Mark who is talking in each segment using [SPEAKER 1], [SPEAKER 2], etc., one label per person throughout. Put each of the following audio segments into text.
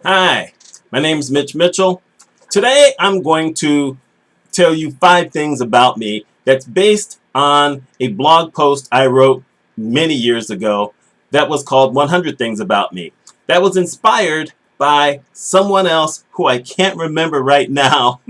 [SPEAKER 1] Hi, my name is Mitch Mitchell. Today I'm going to tell you 5 things about me that's based on a blog post I wrote many years ago that was called 100 Things About Me. That was inspired by someone else who I can't remember right now,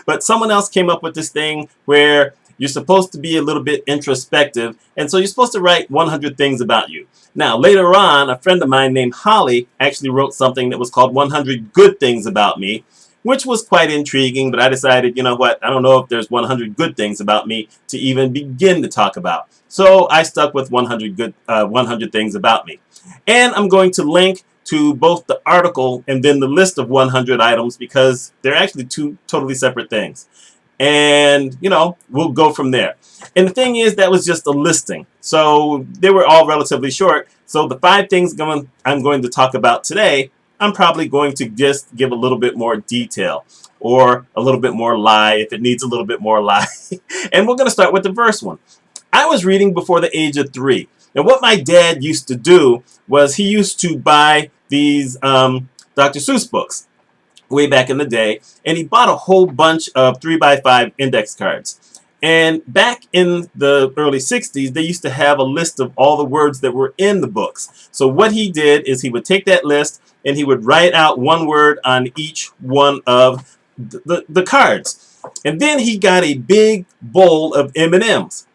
[SPEAKER 1] but someone else came up with this thing where you're supposed to be a little bit introspective, and so you're supposed to write 100 things about you. Now, later on, a friend of mine named Holly actually wrote something that was called 100 Good Things About Me, which was quite intriguing, but I decided, you know what, I don't know if there's 100 good things about me to even begin to talk about. So I stuck with 100 things about me. And I'm going to link to both the article and then the list of 100 items because they're actually two totally separate things. And, we'll go from there. And the thing is, that was just a listing. So they were all relatively short. So the 5 things I'm going to talk about today, I'm probably going to just give a little bit more detail or a little bit more lie if it needs a little bit more lie. And we're going to start with the first one. I was reading before the age of 3. And what my dad used to do was he used to buy these Dr. Seuss books way back in the day, and he bought a whole bunch of 3x5 index cards. And back in the early 60s, they used to have a list of all the words that were in the books. So what he did is he would take that list and he would write out one word on each one of the cards. And then he got a big bowl of M&Ms.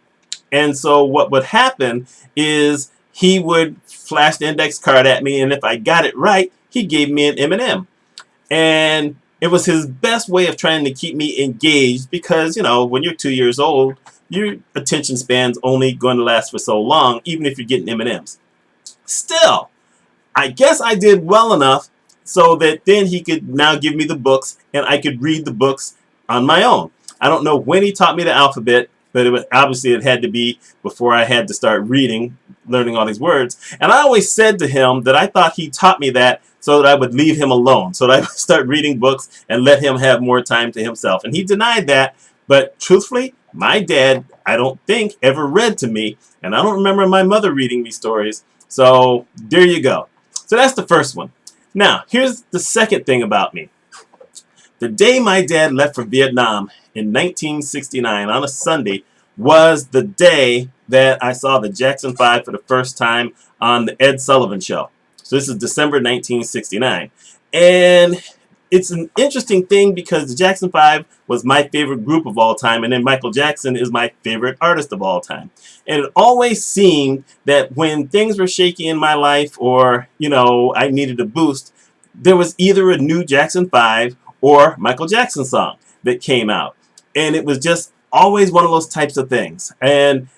[SPEAKER 1] And so what would happen is he would flash the index card at me, and if I got it right, he gave me an M&M. And it was his best way of trying to keep me engaged because, when you're 2 years old, your attention span's only going to last for so long, even if you're getting M&Ms. Still, I guess I did well enough so that then he could now give me the books and I could read the books on my own. I don't know when he taught me the alphabet, but it had to be before I had to start reading, learning all these words. And I always said to him that I thought he taught me that so that I would leave him alone, so that I would start reading books and let him have more time to himself. And he denied that, but truthfully, my dad, I don't think, ever read to me, and I don't remember my mother reading me stories. So there you go. So that's the first one. Now, here's the second thing about me. The day my dad left for Vietnam in 1969 on a Sunday was the day that I saw the Jackson 5 for the first time on the Ed Sullivan Show. So this is December 1969. And it's an interesting thing because the Jackson 5 was my favorite group of all time, and then Michael Jackson is my favorite artist of all time. And it always seemed that when things were shaky in my life or, I needed a boost, there was either a new Jackson 5 or Michael Jackson song that came out. And it was just always one of those types of things. And,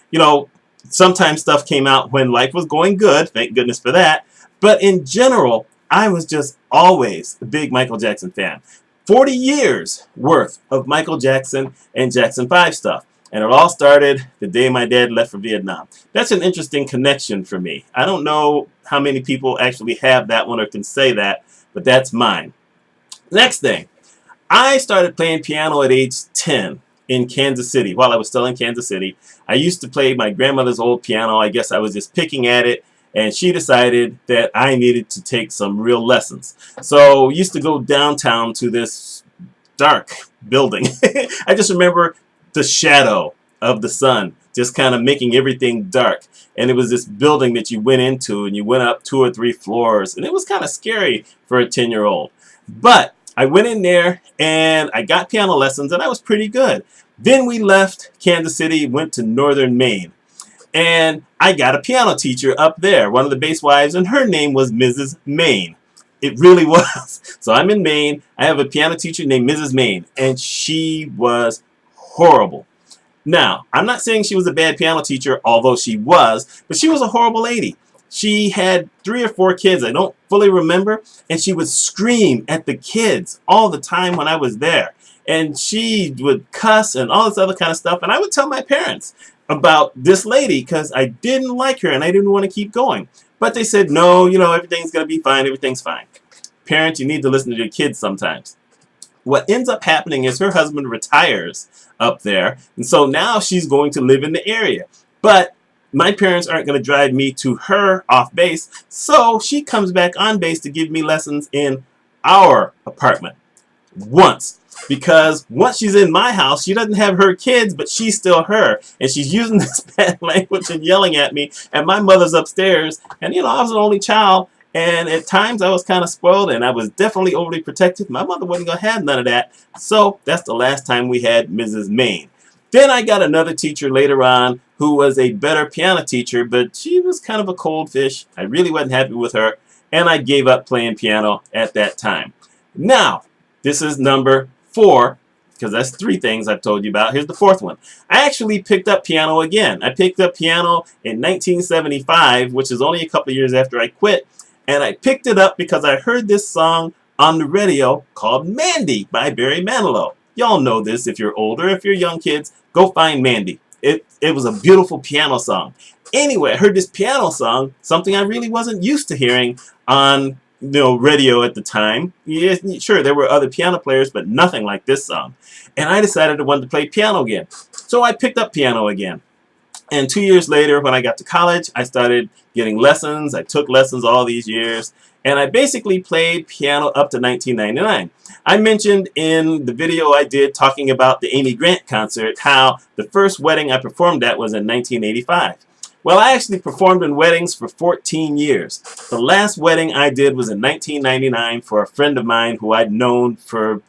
[SPEAKER 1] sometimes stuff came out when life was going good. Thank goodness for that. But in general, I was just always a big Michael Jackson fan. 40 years worth of Michael Jackson and Jackson 5 stuff. And it all started the day my dad left for Vietnam. That's an interesting connection for me. I don't know how many people actually have that one or can say that, but that's mine. Next thing, I started playing piano at age 10 in Kansas City while I was still in Kansas City. I used to play my grandmother's old piano. I guess I was just picking at it, and she decided that I needed to take some real lessons. So I used to go downtown to this dark building. I just remember the shadow of the sun just kind of making everything dark. And it was this building that you went into, and you went up 2 or 3 floors, and it was kind of scary for a 10-year-old. But I went in there and I got piano lessons, and I was pretty good. Then we left Kansas City, went to northern Maine. And I got a piano teacher up there, one of the bass wives, and her name was Mrs. Maine. It really was. So I'm in Maine. I have a piano teacher named Mrs. Maine, and she was horrible. Now, I'm not saying she was a bad piano teacher, although she was, but she was a horrible lady. She had 3 or 4 kids, I don't fully remember, and she would scream at the kids all the time when I was there. And she would cuss and all this other kind of stuff, and I would tell my parents about this lady because I didn't like her and I didn't want to keep going. But they said, no, everything's going to be fine, everything's fine. Parents, you need to listen to your kids sometimes. What ends up happening is her husband retires up there, and so now she's going to live in the area. But my parents aren't going to drive me to her off base, so she comes back on base to give me lessons in our apartment once. Because once she's in my house, she doesn't have her kids, but she's still her. And she's using this bad language and yelling at me. And my mother's upstairs. And, you know, I was an only child. And at times I was kind of spoiled. And I was definitely overly protective. My mother wasn't going to have none of that. So that's the last time we had Mrs. Main. Then I got another teacher later on who was a better piano teacher. But she was kind of a cold fish. I really wasn't happy with her. And I gave up playing piano at that time. Now, this is number 4, because that's 3 things I've told you about. Here's the 4th one. I actually picked up piano again. I picked up piano in 1975, which is only a couple of years after I quit. And I picked it up because I heard this song on the radio called Mandy by Barry Manilow. Y'all know this if you're older. If you're young kids, go find Mandy. It was a beautiful piano song. Anyway, I heard this piano song, something I really wasn't used to hearing on radio at the time. Yeah, sure, there were other piano players, but nothing like this song. And I decided I wanted to play piano again. So I picked up piano again. And 2 years later, when I got to college, I started getting lessons. I took lessons all these years. And I basically played piano up to 1999. I mentioned in the video I did talking about the Amy Grant concert how the first wedding I performed at was in 1985. Well, I actually performed in weddings for 14 years. The last wedding I did was in 1999 for a friend of mine who I'd known for,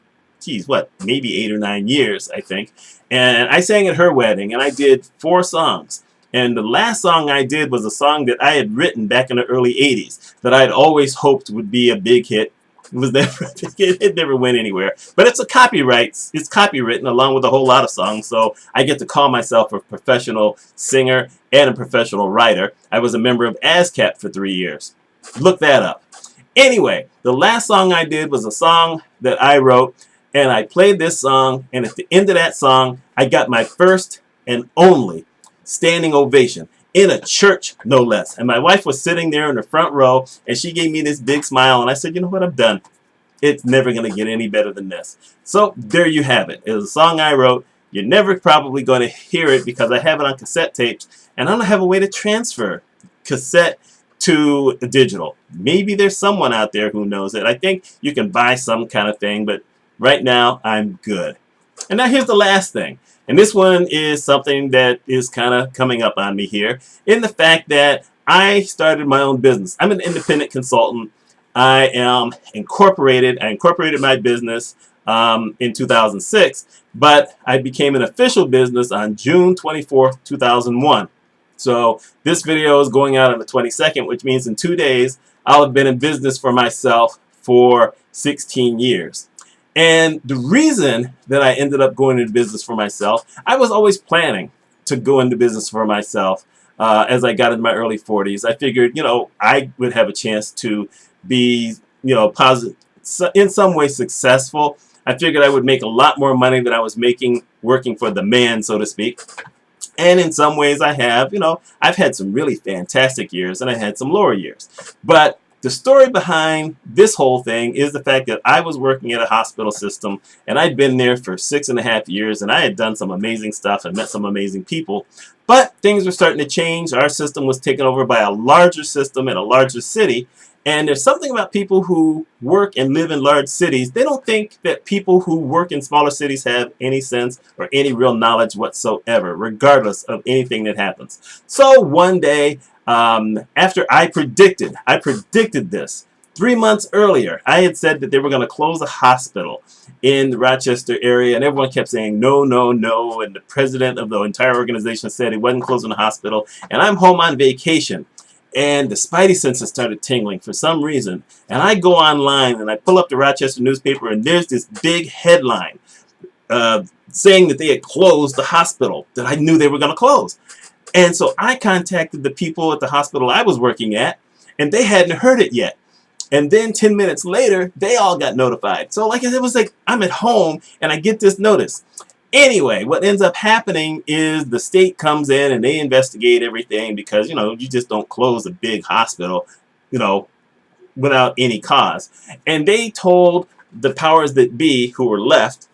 [SPEAKER 1] maybe 8 or 9 years, I think. And I sang at her wedding, and I did 4 songs. And the last song I did was a song that I had written back in the early 80s that I'd always hoped would be a big hit. It never went anywhere. But it's copywritten along with a whole lot of songs, so I get to call myself a professional singer and a professional writer. I was a member of ASCAP for 3 years. Look that up. Anyway, the last song I did was a song that I wrote, and I played this song, and at the end of that song, I got my first and only standing ovation. In a church, no less. And my wife was sitting there in the front row, and she gave me this big smile, and I said, you know what, I'm done. It's never going to get any better than this. So there you have it. It was a song I wrote. You're never probably going to hear it because I have it on cassette tapes, and I don't have a way to transfer cassette to digital. Maybe there's someone out there who knows it. I think you can buy some kind of thing, but right now I'm good. And now here's the last thing. And this one is something that is kind of coming up on me here in the fact that I started my own business. I'm an independent consultant. I am incorporated. I incorporated my business in 2006, but I became an official business on June 24th, 2001. So this video is going out on the 22nd, which means in 2 days, I'll have been in business for myself for 16 years. And the reason that I ended up going into business for myself, I was always planning to go into business for myself as I got in my early 40s. I figured, I would have a chance to be, positive, in some way successful. I figured I would make a lot more money than I was making working for the man, so to speak. And in some ways I have, I've had some really fantastic years and I had some lower years. But the story behind this whole thing is the fact that I was working at a hospital system and I'd been there for 6.5 years and I had done some amazing stuff and met some amazing people. But things were starting to change. Our system was taken over by a larger system in a larger city. And there's something about people who work and live in large cities. They don't think that people who work in smaller cities have any sense or any real knowledge whatsoever, regardless of anything that happens. So one day, after I predicted this 3 months earlier, I had said that they were going to close a hospital in the Rochester area, and everyone kept saying no, no, no, and the president of the entire organization said he wasn't closing the hospital, and I'm home on vacation, and the spidey senses started tingling for some reason, and I go online and I pull up the Rochester newspaper, and there's this big headline saying that they had closed the hospital that I knew they were going to close. And so I contacted the people at the hospital I was working at, and they hadn't heard it yet. And then 10 minutes later, they all got notified. So it was like I'm at home and I get this notice. Anyway, what ends up happening is the state comes in and they investigate everything because, you just don't close a big hospital, without any cause. And they told the powers that be who were left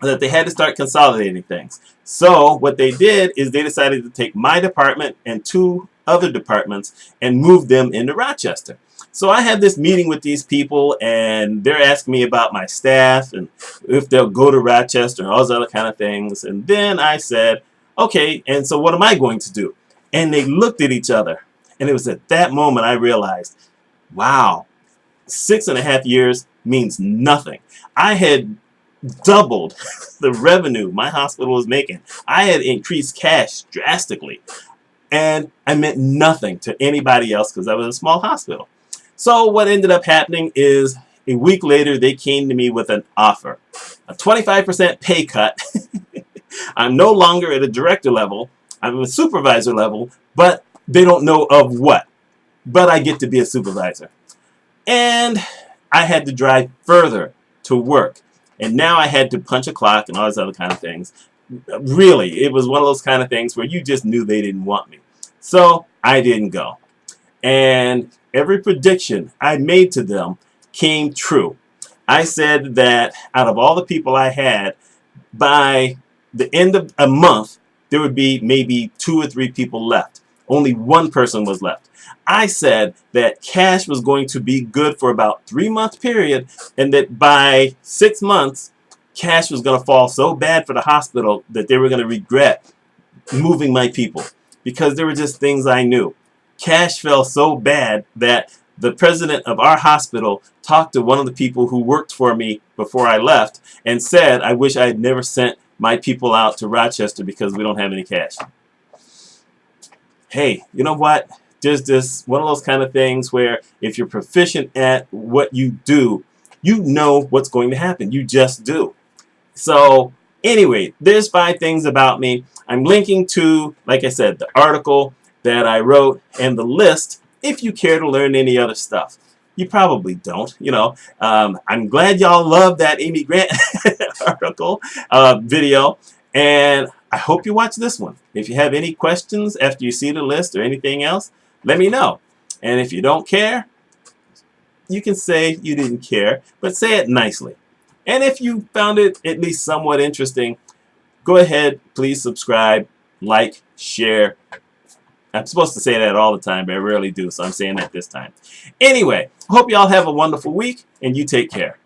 [SPEAKER 1] that they had to start consolidating things. So what they did is they decided to take my department and 2 other departments and move them into Rochester. So I had this meeting with these people, and they're asking me about my staff and if they'll go to Rochester and all those other kind of things. And then I said, okay, and so what am I going to do? And they looked at each other. And it was at that moment I realized, wow, 6.5 years means nothing. I had doubled the revenue my hospital was making. I had increased cash drastically. And I meant nothing to anybody else because I was a small hospital. So what ended up happening is a week later they came to me with an offer. A 25% pay cut. I'm no longer at a director level. I'm a supervisor level, but they don't know of what. But I get to be a supervisor. And I had to drive further to work. And now I had to punch a clock and all those other kind of things. Really, it was one of those kind of things where you just knew they didn't want me. So I didn't go. And every prediction I made to them came true. I said that out of all the people I had, by the end of a month, there would be maybe 2 or 3 people left. Only one person was left. I said that cash was going to be good for about 3-month period, and that by 6 months, cash was going to fall so bad for the hospital that they were going to regret moving my people, because there were just things I knew. Cash fell so bad that the president of our hospital talked to one of the people who worked for me before I left and said, I wish I had never sent my people out to Rochester because we don't have any cash. Hey, you know what? There's this one of those kind of things where if you're proficient at what you do, you know what's going to happen. You just do. So anyway, there's 5 things about me. I'm linking to, like I said, the article that I wrote and the list if you care to learn any other stuff. You probably don't, you know. I'm glad y'all love that Amy Grant article, video, and I hope you watch this one. If you have any questions after you see the list or anything else, let me know. And if you don't care, you can say you didn't care, but say it nicely. And if you found it at least somewhat interesting, go ahead, please subscribe, like, share. I'm supposed to say that all the time, but I rarely do, so I'm saying that this time. Anyway, hope y'all have a wonderful week, and you take care.